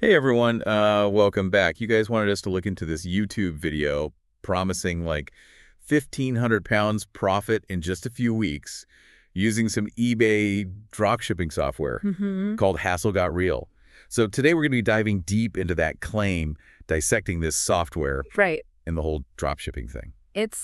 Hey everyone, welcome back. You guys wanted us to look into this YouTube video promising like 1,500 pounds profit in just a few weeks using some eBay dropshipping software called Hassle Got Real. So today we're going to be diving deep into that claim, dissecting this software Right. and the whole dropshipping thing. It's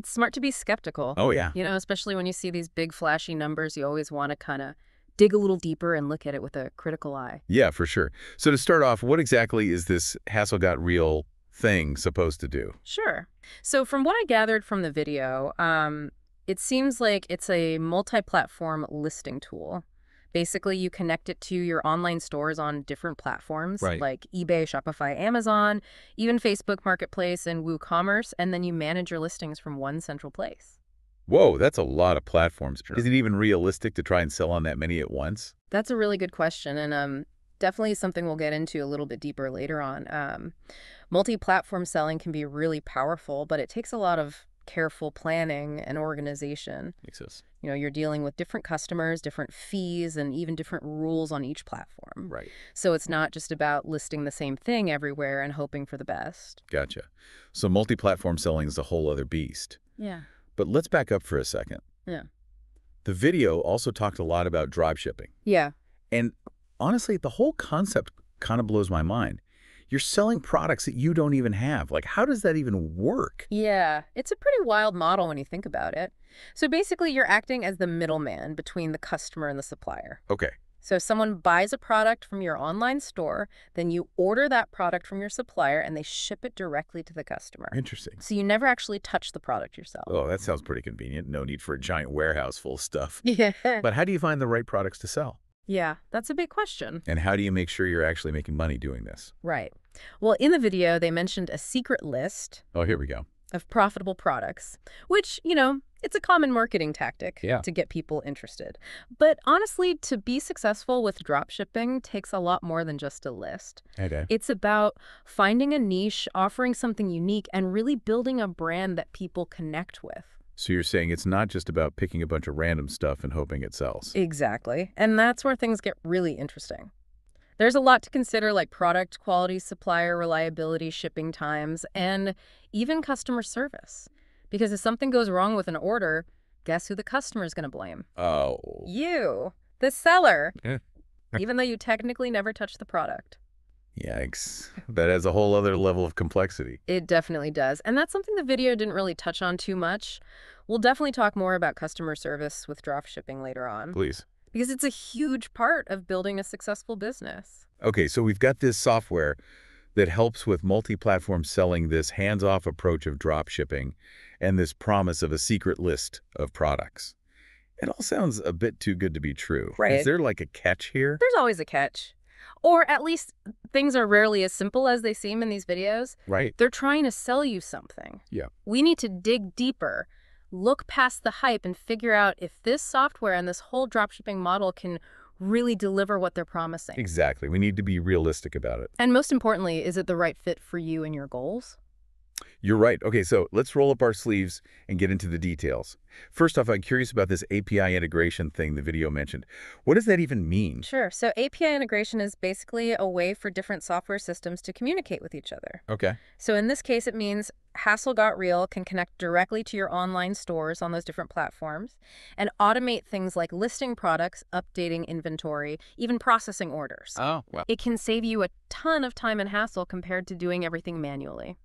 smart to be skeptical. Oh yeah. Especially when you see these big flashy numbers, you always want to kind of dig a little deeper and look at it with a critical eye. Yeah, for sure. So to start off, what exactly is this Hassle Got Real thing supposed to do? Sure. So from what I gathered from the video, it seems like it's a multi-platform listing tool. Basically, you connect it to your online stores on different platforms Right. like eBay, Shopify, Amazon, even Facebook Marketplace and WooCommerce, and then you manage your listings from one central place. Whoa, that's a lot of platforms. Is it even realistic to try and sell on that many at once? That's a really good question, and definitely something we'll get into a little bit deeper later on. Multi-platform selling can be really powerful, but it takes a lot of careful planning and organization. Makes sense. You're dealing with different customers, different fees, and even different rules on each platform. Right. So it's not just about listing the same thing everywhere and hoping for the best. Gotcha. So multi-platform selling is a whole other beast. Yeah. But let's back up for a second. Yeah. The video also talked a lot about dropshipping. Yeah. And honestly, the whole concept kind of blows my mind. You're selling products that you don't even have. Like, how does that even work? Yeah, it's a pretty wild model when you think about it. So basically, you're acting as the middleman between the customer and the supplier. Okay. So if someone buys a product from your online store, then you order that product from your supplier and they ship it directly to the customer. Interesting. So you never actually touch the product yourself. Oh, that sounds pretty convenient. No need for a giant warehouse full of stuff. Yeah. But how do you find the right products to sell? Yeah, that's a big question. And how do you make sure you're actually making money doing this? Right. Well, in the video, they mentioned a secret list Oh, here we go. of profitable products, which, it's a common marketing tactic Yeah. to get people interested. But honestly, to be successful with dropshipping takes a lot more than just a list. Okay. It's about finding a niche, offering something unique, and really building a brand that people connect with. So you're saying it's not just about picking a bunch of random stuff and hoping it sells. Exactly. And that's where things get really interesting. There's a lot to consider, like product quality, supplier reliability, shipping times, and even customer service. Because if something goes wrong with an order, guess who the customer is going to blame? Oh. You, the seller, Yeah. even though you technically never touched the product. Yikes. That adds a whole other level of complexity. It definitely does. And that's something the video didn't really touch on too much. We'll definitely talk more about customer service with dropshipping later on. Please. Because it's a huge part of building a successful business. Okay, so we've got this software that helps with multi-platform selling, this hands-off approach of drop shipping, and this promise of a secret list of products. It all sounds a bit too good to be true. Right. Is there like a catch here? There's always a catch. Or at least things are rarely as simple as they seem in these videos. Right. They're trying to sell you something. Yeah. We need to dig deeper, look past the hype, and figure out if this software and this whole dropshipping model can really deliver what they're promising. Exactly. We need to be realistic about it. And most importantly, is it the right fit for you and your goals? You're right. Okay, so let's roll up our sleeves and get into the details. First off, I'm curious about this API integration thing the video mentioned. What does that even mean? Sure. So API integration is basically a way for different software systems to communicate with each other. Okay. So in this case, it means Hassle Got Real can connect directly to your online stores on those different platforms and automate things like listing products, updating inventory, even processing orders. Oh, well, It can save you a ton of time and hassle compared to doing everything manually.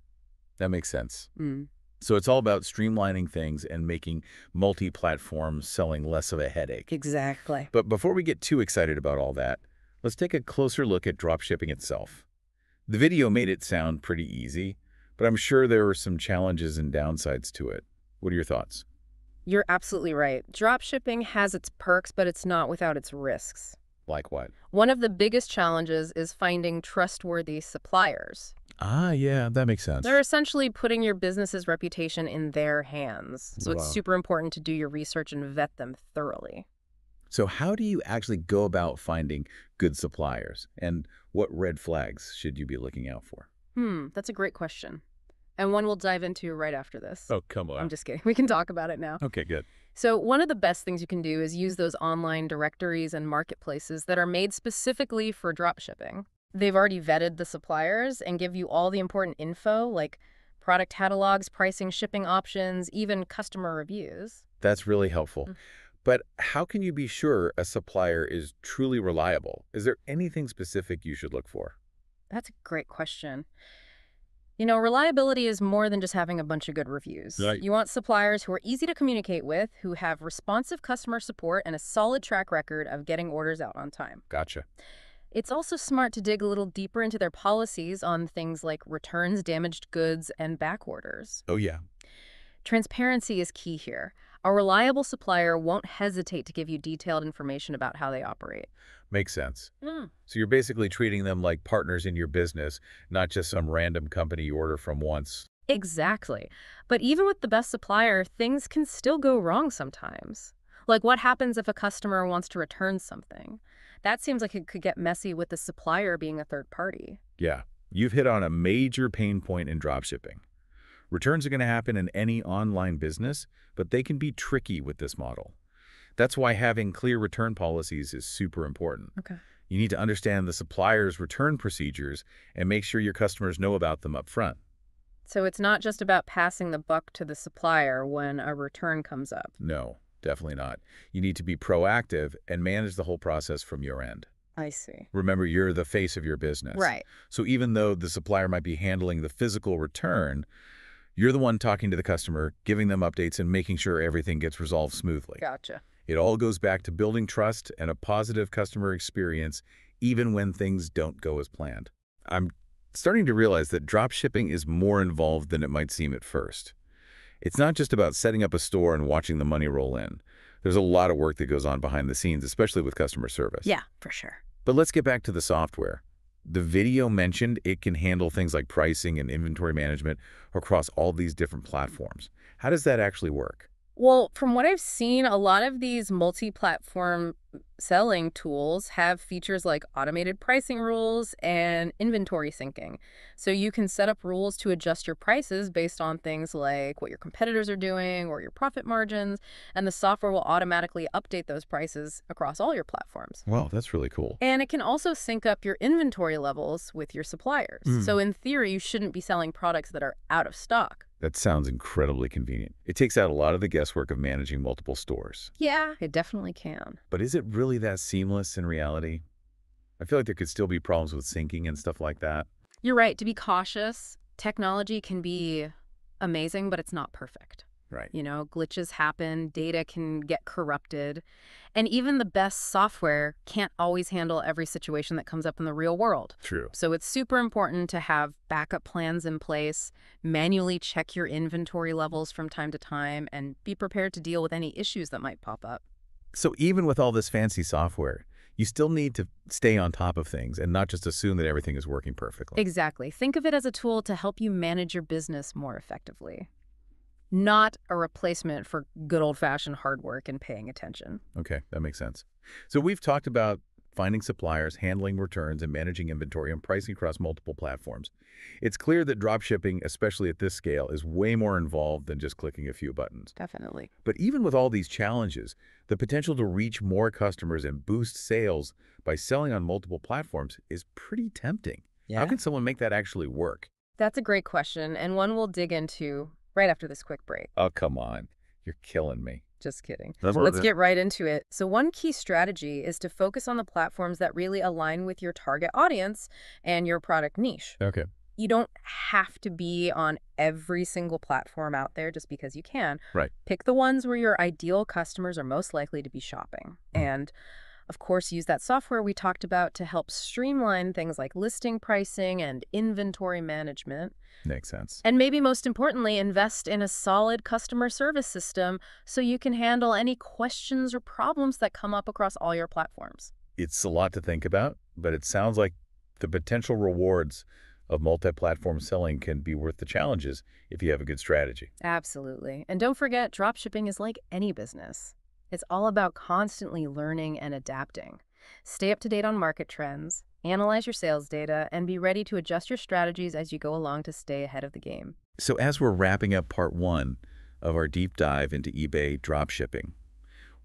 that makes sense. Mm. So it's all about streamlining things and making multi-platform selling less of a headache. Exactly. But before we get too excited about all that, let's take a closer look at dropshipping itself. The video made it sound pretty easy, but I'm sure there were some challenges and downsides to it. What are your thoughts? You're absolutely right. Dropshipping has its perks, but it's not without its risks. Like what? One of the biggest challenges is finding trustworthy suppliers. Ah, yeah, that makes sense. They're essentially putting your business's reputation in their hands. So it's Wow. super important to do your research and vet them thoroughly. So how do you actually go about finding good suppliers? And what red flags should you be looking out for? That's a great question. And one we'll dive into right after this. Oh, come on. I'm just kidding. We can talk about it now. Okay, good. So one of the best things you can do is use those online directories and marketplaces that are made specifically for dropshipping. They've already vetted the suppliers and give you all the important info, like product catalogs, pricing, shipping options, even customer reviews. That's really helpful. Mm. But how can you be sure a supplier is truly reliable? Is there anything specific you should look for? That's a great question. Reliability is more than just having a bunch of good reviews. Right. You want suppliers who are easy to communicate with, who have responsive customer support and a solid track record of getting orders out on time. Gotcha. It's also smart to dig a little deeper into their policies on things like returns, damaged goods, and back orders. Oh, yeah. Transparency is key here. A reliable supplier won't hesitate to give you detailed information about how they operate. Makes sense. Mm. So you're basically treating them like partners in your business, not just some random company you order from once. Exactly. But even with the best supplier, things can still go wrong sometimes. Like what happens if a customer wants to return something? That seems like it could get messy with the supplier being a third party. Yeah. You've hit on a major pain point in dropshipping. Returns are going to happen in any online business, but they can be tricky with this model. That's why having clear return policies is super important. Okay. You need to understand the supplier's return procedures and make sure your customers know about them up front. So it's not just about passing the buck to the supplier when a return comes up. No, definitely not. You need to be proactive and manage the whole process from your end. I see. Remember, you're the face of your business. Right. So even though the supplier might be handling the physical return, you're the one talking to the customer, giving them updates, and making sure everything gets resolved smoothly. Gotcha. It all goes back to building trust and a positive customer experience, even when things don't go as planned. I'm starting to realize that dropshipping is more involved than it might seem at first. It's not just about setting up a store and watching the money roll in. There's a lot of work that goes on behind the scenes, especially with customer service. Yeah, for sure. But let's get back to the software. The video mentioned it can handle things like pricing and inventory management across all these different platforms. How does that actually work? Well, from what I've seen, a lot of these multi-platform selling tools have features like automated pricing rules and inventory syncing. So you can set up rules to adjust your prices based on things like what your competitors are doing or your profit margins, and the software will automatically update those prices across all your platforms. Wow, that's really cool. And it can also sync up your inventory levels with your suppliers. So in theory, you shouldn't be selling products that are out of stock. That sounds incredibly convenient. It takes out a lot of the guesswork of managing multiple stores. Yeah, it definitely can. But is it really that seamless in reality? I feel like there could still be problems with syncing and stuff like that. You're right. To be cautious, technology can be amazing, but it's not perfect. Right. Glitches happen, data can get corrupted, and even the best software can't always handle every situation that comes up in the real world. True. So it's super important to have backup plans in place, manually check your inventory levels from time to time, and be prepared to deal with any issues that might pop up. So even with all this fancy software, you still need to stay on top of things and not just assume that everything is working perfectly. Exactly. Think of it as a tool to help you manage your business more effectively, not a replacement for good old-fashioned hard work and paying attention. Okay, that makes sense. So we've talked about finding suppliers, handling returns, and managing inventory and pricing across multiple platforms. It's clear that dropshipping, especially at this scale, is way more involved than just clicking a few buttons. Definitely. But even with all these challenges, the potential to reach more customers and boost sales by selling on multiple platforms is pretty tempting. Yeah. How can someone make that actually work? That's a great question, and one we'll dig into right after this quick break. Oh, come on. You're killing me. Just kidding. That's Let's get right into it. So one key strategy is to focus on the platforms that really align with your target audience and your product niche. Okay. You don't have to be on every single platform out there just because you can. Right. Pick the ones where your ideal customers are most likely to be shopping. And of course, use that software we talked about to help streamline things like listing pricing and inventory management. Makes sense. And maybe most importantly, invest in a solid customer service system so you can handle any questions or problems that come up across all your platforms. It's a lot to think about, but it sounds like the potential rewards of multi-platform selling can be worth the challenges if you have a good strategy. Absolutely. And don't forget, dropshipping is like any business. It's all about constantly learning and adapting. Stay up to date on market trends, analyze your sales data, and be ready to adjust your strategies as you go along to stay ahead of the game. So as we're wrapping up part 1 of our deep dive into eBay dropshipping,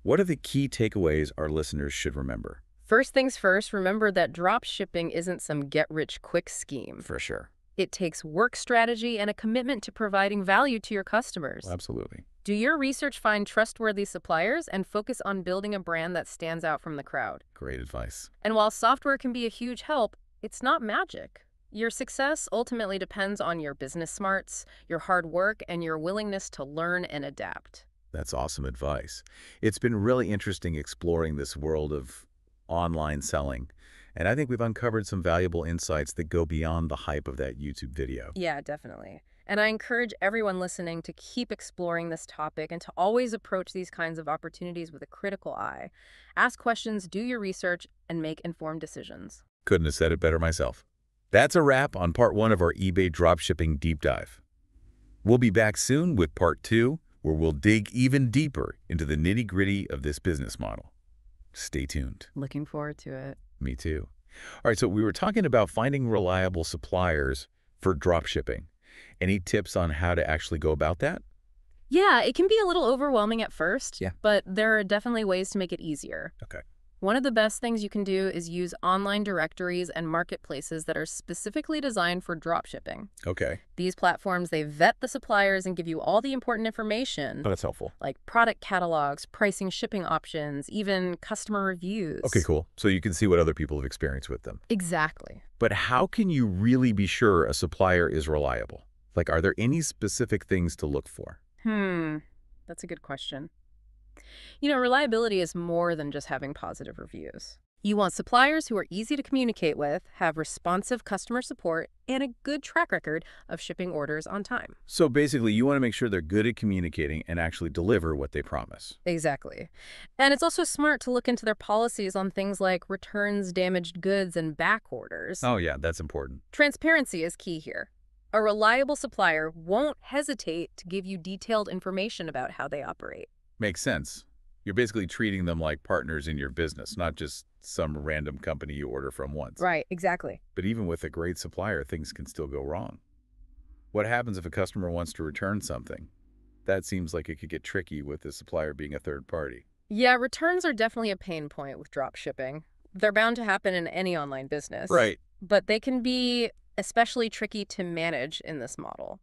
what are the key takeaways our listeners should remember? First things first, remember that drop shipping isn't some get-rich-quick scheme. For sure. It takes work strategy and a commitment to providing value to your customers. Absolutely. Do your research, find trustworthy suppliers, and focus on building a brand that stands out from the crowd. Great advice. And while software can be a huge help, it's not magic. Your success ultimately depends on your business smarts, your hard work, and your willingness to learn and adapt. That's awesome advice. It's been really interesting exploring this world of online selling, and I think we've uncovered some valuable insights that go beyond the hype of that YouTube video. Yeah, definitely. And I encourage everyone listening to keep exploring this topic and to always approach these kinds of opportunities with a critical eye. Ask questions, do your research, and make informed decisions. Couldn't have said it better myself. That's a wrap on part 1 of our eBay dropshipping deep dive. We'll be back soon with part 2, where we'll dig even deeper into the nitty-gritty of this business model. Stay tuned. Looking forward to it. Me too. All right, so we were talking about finding reliable suppliers for dropshipping. Any tips on how to actually go about that? Yeah, it can be a little overwhelming at first, Yeah. but there are definitely ways to make it easier. Okay. One of the best things you can do is use online directories and marketplaces that are specifically designed for dropshipping. Okay. These platforms, they vet the suppliers and give you all the important information, Oh, that's helpful. like product catalogs, pricing, shipping options, even customer reviews. Okay, cool. So you can see what other people have experienced with them. Exactly. But how can you really be sure a supplier is reliable? Like, are there any specific things to look for? That's a good question. You know, reliability is more than just having positive reviews. You want suppliers who are easy to communicate with, have responsive customer support, and a good track record of shipping orders on time. So basically, you want to make sure they're good at communicating and actually deliver what they promise. Exactly. And it's also smart to look into their policies on things like returns, damaged goods, and back orders. Oh yeah, that's important. Transparency is key here. A reliable supplier won't hesitate to give you detailed information about how they operate. Makes sense. You're basically treating them like partners in your business, not just some random company you order from once. Right, exactly. But even with a great supplier, things can still go wrong. What happens if a customer wants to return something? That seems like it could get tricky with the supplier being a third party. Yeah, returns are definitely a pain point with drop shipping. They're bound to happen in any online business. Right. But they can be especially tricky to manage in this model.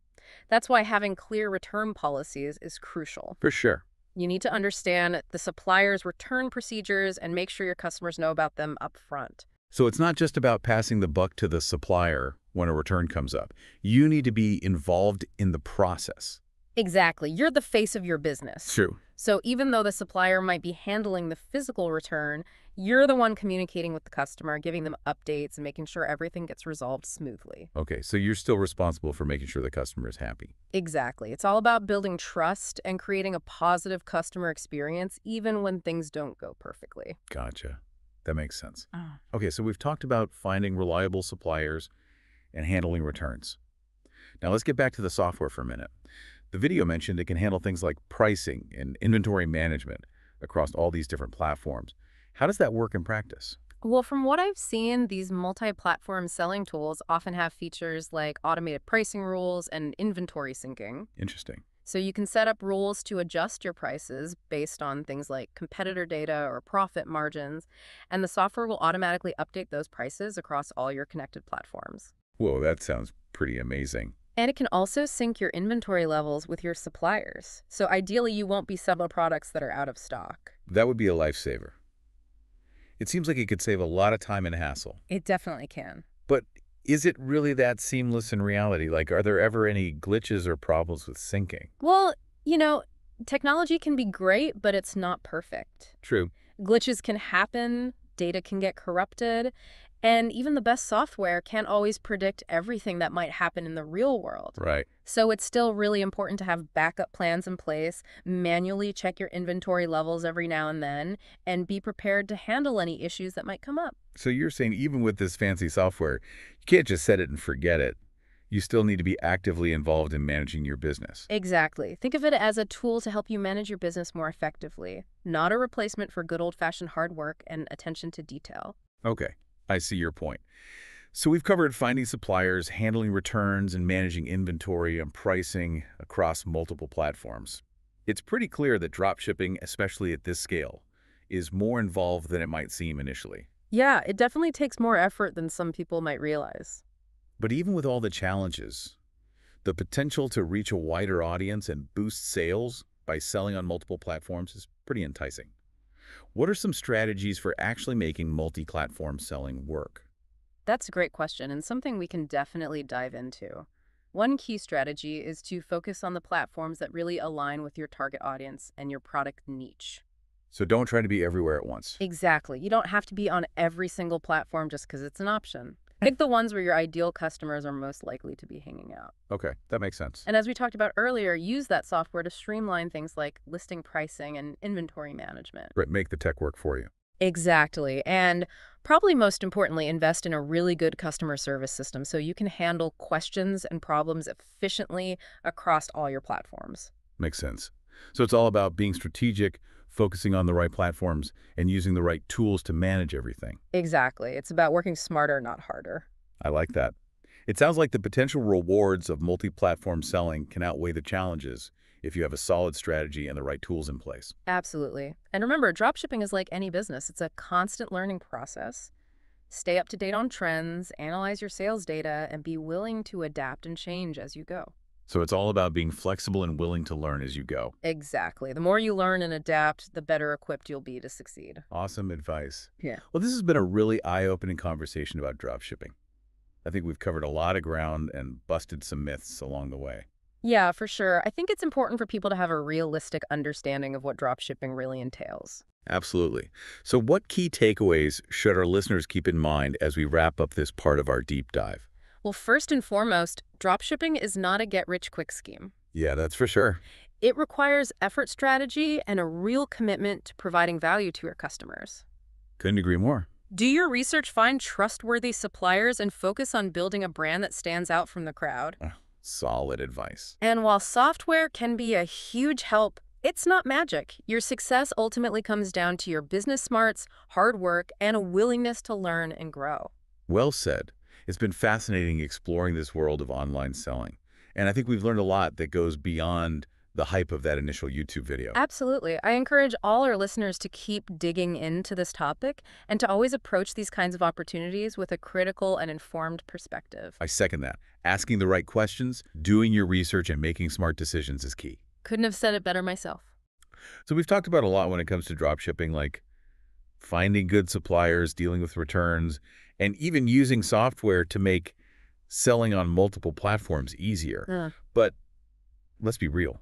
That's why having clear return policies is crucial. For sure. You need to understand the supplier's return procedures and make sure your customers know about them up front. So it's not just about passing the buck to the supplier when a return comes up. You need to be involved in the process. Exactly. You're the face of your business. True. So even though the supplier might be handling the physical return, you're the one communicating with the customer, giving them updates and making sure everything gets resolved smoothly. Okay, so you're still responsible for making sure the customer is happy. Exactly. It's all about building trust and creating a positive customer experience, even when things don't go perfectly. Gotcha. That makes sense. Oh. Okay, so we've talked about finding reliable suppliers and handling returns. Now let's get back to the software for a minute. The video mentioned it can handle things like pricing and inventory management across all these different platforms. How does that work in practice? Well, from what I've seen, these multi-platform selling tools often have features like automated pricing rules and inventory syncing. Interesting. So you can set up rules to adjust your prices based on things like competitor data or profit margins, and the software will automatically update those prices across all your connected platforms. Whoa, that sounds pretty amazing. And it can also sync your inventory levels with your suppliers. So ideally, you won't be selling products that are out of stock. That would be a lifesaver. It seems like it could save a lot of time and hassle. It definitely can. But is it really that seamless in reality? Like, are there ever any glitches or problems with syncing? Well, you know, technology can be great, but it's not perfect. True. Glitches can happen, data can get corrupted, and even the best software can't always predict everything that might happen in the real world. Right. So it's still really important to have backup plans in place, manually check your inventory levels every now and then, and be prepared to handle any issues that might come up. So you're saying even with this fancy software, you can't just set it and forget it. You still need to be actively involved in managing your business. Exactly. Think of it as a tool to help you manage your business more effectively, not a replacement for good old-fashioned hard work and attention to detail. Okay, I see your point. So we've covered finding suppliers, handling returns, and managing inventory and pricing across multiple platforms. It's pretty clear that dropshipping, especially at this scale, is more involved than it might seem initially. Yeah, it definitely takes more effort than some people might realize. But even with all the challenges, the potential to reach a wider audience and boost sales by selling on multiple platforms is pretty enticing. What are some strategies for actually making multi-platform selling work? That's a great question and something we can definitely dive into. One key strategy is to focus on the platforms that really align with your target audience and your product niche. So don't try to be everywhere at once. Exactly. You don't have to be on every single platform just because it's an option. Pick the ones where your ideal customers are most likely to be hanging out. Okay, that makes sense. And as we talked about earlier, use that software to streamline things like listing pricing and inventory management. Right, make the tech work for you. Exactly. And probably most importantly, invest in a really good customer service system so you can handle questions and problems efficiently across all your platforms. Makes sense. So it's all about being strategic, focusing on the right platforms, and using the right tools to manage everything. Exactly. It's about working smarter, not harder. I like that. It sounds like the potential rewards of multi-platform selling can outweigh the challenges if you have a solid strategy and the right tools in place. Absolutely. And remember, dropshipping is like any business. It's a constant learning process. Stay up to date on trends, analyze your sales data, and be willing to adapt and change as you go. So it's all about being flexible and willing to learn as you go. Exactly. The more you learn and adapt, the better equipped you'll be to succeed. Awesome advice. Yeah. Well, this has been a really eye-opening conversation about dropshipping. I think we've covered a lot of ground and busted some myths along the way. Yeah, for sure. I think it's important for people to have a realistic understanding of what dropshipping really entails. Absolutely. So what key takeaways should our listeners keep in mind as we wrap up this part of our deep dive? Well, first and foremost, dropshipping is not a get-rich-quick scheme. Yeah, that's for sure. It requires effort strategy and a real commitment to providing value to your customers. Couldn't agree more. Do your research, find trustworthy suppliers, and focus on building a brand that stands out from the crowd. Solid advice. And while software can be a huge help, it's not magic. Your success ultimately comes down to your business smarts, hard work, and a willingness to learn and grow. Well said. It's been fascinating exploring this world of online selling. And I think we've learned a lot that goes beyond the hype of that initial YouTube video. Absolutely. I encourage all our listeners to keep digging into this topic and to always approach these kinds of opportunities with a critical and informed perspective. I second that. Asking the right questions, doing your research, and making smart decisions is key. Couldn't have said it better myself. So we've talked about a lot when it comes to dropshipping, like finding good suppliers, dealing with returns, and even using software to make selling on multiple platforms easier. But let's be real.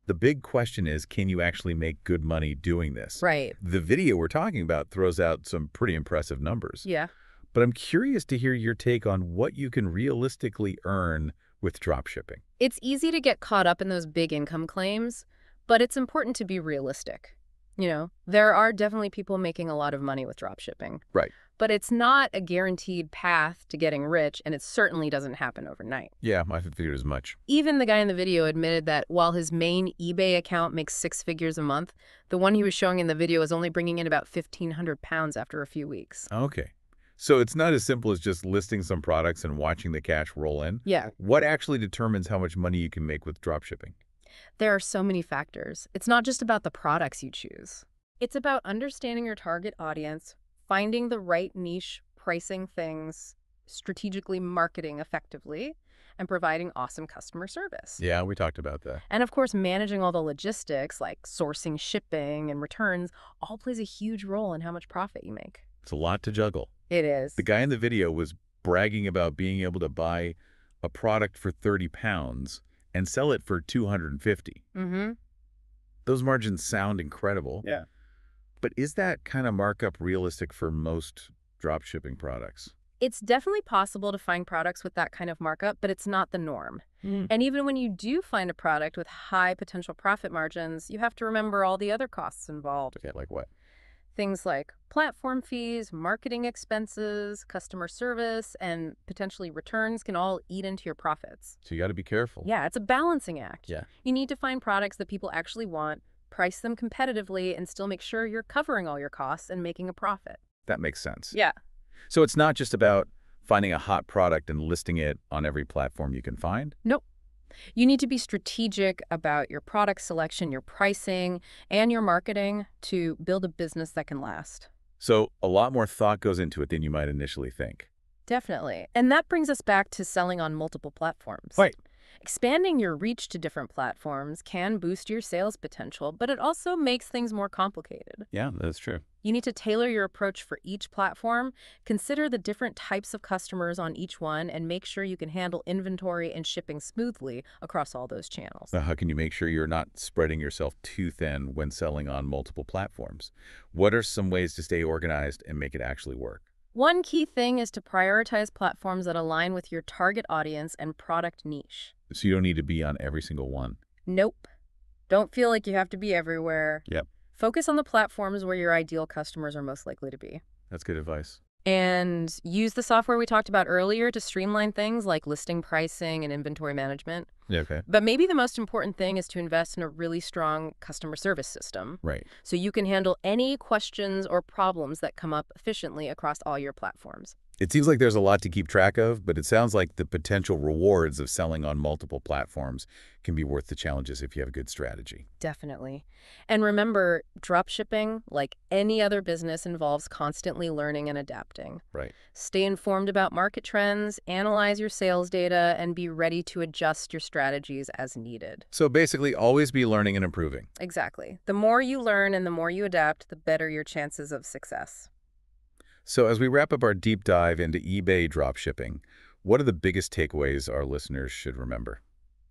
The big question is, can you actually make good money doing this? Right. The video we're talking about throws out some pretty impressive numbers. Yeah. But I'm curious to hear your take on what you can realistically earn with dropshipping. It's easy to get caught up in those big income claims, but it's important to be realistic. There are definitely people making a lot of money with dropshipping. Right. But it's not a guaranteed path to getting rich, and it certainly doesn't happen overnight. Yeah, I figured as much. Even the guy in the video admitted that while his main eBay account makes 6 figures a month, the one he was showing in the video is only bringing in about £1,500 after a few weeks. Okay. So it's not as simple as just listing some products and watching the cash roll in. Yeah. What actually determines how much money you can make with dropshipping? There are so many factors. It's not just about the products you choose. It's about understanding your target audience, finding the right niche, pricing things, strategically marketing effectively, and providing awesome customer service. Yeah, we talked about that. And of course, managing all the logistics like sourcing, shipping, and returns all plays a huge role in how much profit you make. It's a lot to juggle. It is. The guy in the video was bragging about being able to buy a product for £30 and sell it for $250. Mm-hmm. Those margins sound incredible. Yeah. But is that kind of markup realistic for most dropshipping products? It's definitely possible to find products with that kind of markup, but it's not the norm. And even when you do find a product with high potential profit margins, you have to remember all the other costs involved. Okay, like what? Things like platform fees, marketing expenses, customer service, and potentially returns can all eat into your profits. So you got to be careful. Yeah, it's a balancing act. Yeah. You need to find products that people actually want, price them competitively, and still make sure you're covering all your costs and making a profit. That makes sense. Yeah. So it's not just about finding a hot product and listing it on every platform you can find? Nope. You need to be strategic about your product selection, your pricing, and your marketing to build a business that can last. So a lot more thought goes into it than you might initially think. Definitely. And that brings us back to selling on multiple platforms. Right. Expanding your reach to different platforms can boost your sales potential, but it also makes things more complicated. Yeah, that's true. You need to tailor your approach for each platform, consider the different types of customers on each one, and make sure you can handle inventory and shipping smoothly across all those channels. Now, how can you make sure you're not spreading yourself too thin when selling on multiple platforms? What are some ways to stay organized and make it actually work? One key thing is to prioritize platforms that align with your target audience and product niche. So you don't need to be on every single one. Nope. Don't feel like you have to be everywhere. Yep, Focus on the platforms where your ideal customers are most likely to be. that's good advice. And use the software we talked about earlier to streamline things like listing pricing and inventory management. Yeah, okay. But maybe the most important thing is to invest in a really strong customer service system Right. so you can handle any questions or problems that come up efficiently across all your platforms. It seems like there's a lot to keep track of, but it sounds like the potential rewards of selling on multiple platforms can be worth the challenges if you have a good strategy. Definitely. And remember, dropshipping, like any other business, involves constantly learning and adapting. Right. Stay informed about market trends, analyze your sales data, and be ready to adjust your strategies as needed. So basically, always be learning and improving. Exactly. The more you learn and the more you adapt, the better your chances of success. So as we wrap up our deep dive into eBay dropshipping, what are the biggest takeaways our listeners should remember?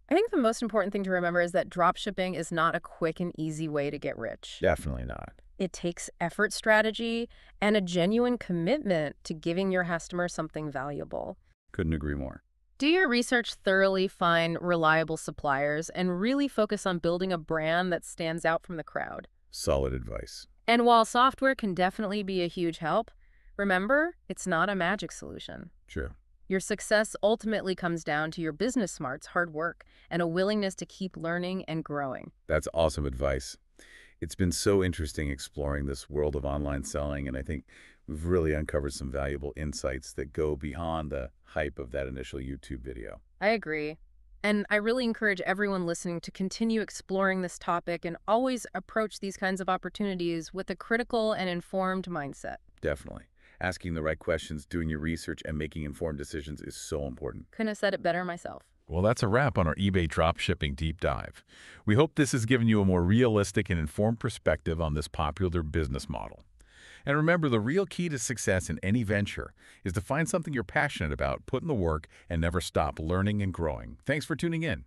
I think the most important thing to remember is that dropshipping is not a quick and easy way to get rich. Definitely not. It takes effort, strategy, and a genuine commitment to giving your customer something valuable. Couldn't agree more. Do your research thoroughly, find reliable suppliers, and really focus on building a brand that stands out from the crowd. Solid advice. And while software can definitely be a huge help, remember, it's not a magic solution. True. Your success ultimately comes down to your business smarts, hard work, and a willingness to keep learning and growing. That's awesome advice. It's been so interesting exploring this world of online selling, and I think we've really uncovered some valuable insights that go beyond the hype of that initial YouTube video. I agree. And I really encourage everyone listening to continue exploring this topic and always approach these kinds of opportunities with a critical and informed mindset. Definitely. Asking the right questions, doing your research, and making informed decisions is so important. Couldn't have said it better myself. Well, that's a wrap on our eBay dropshipping deep dive. We hope this has given you a more realistic and informed perspective on this popular business model. And remember, the real key to success in any venture is to find something you're passionate about, put in the work, and never stop learning and growing. Thanks for tuning in.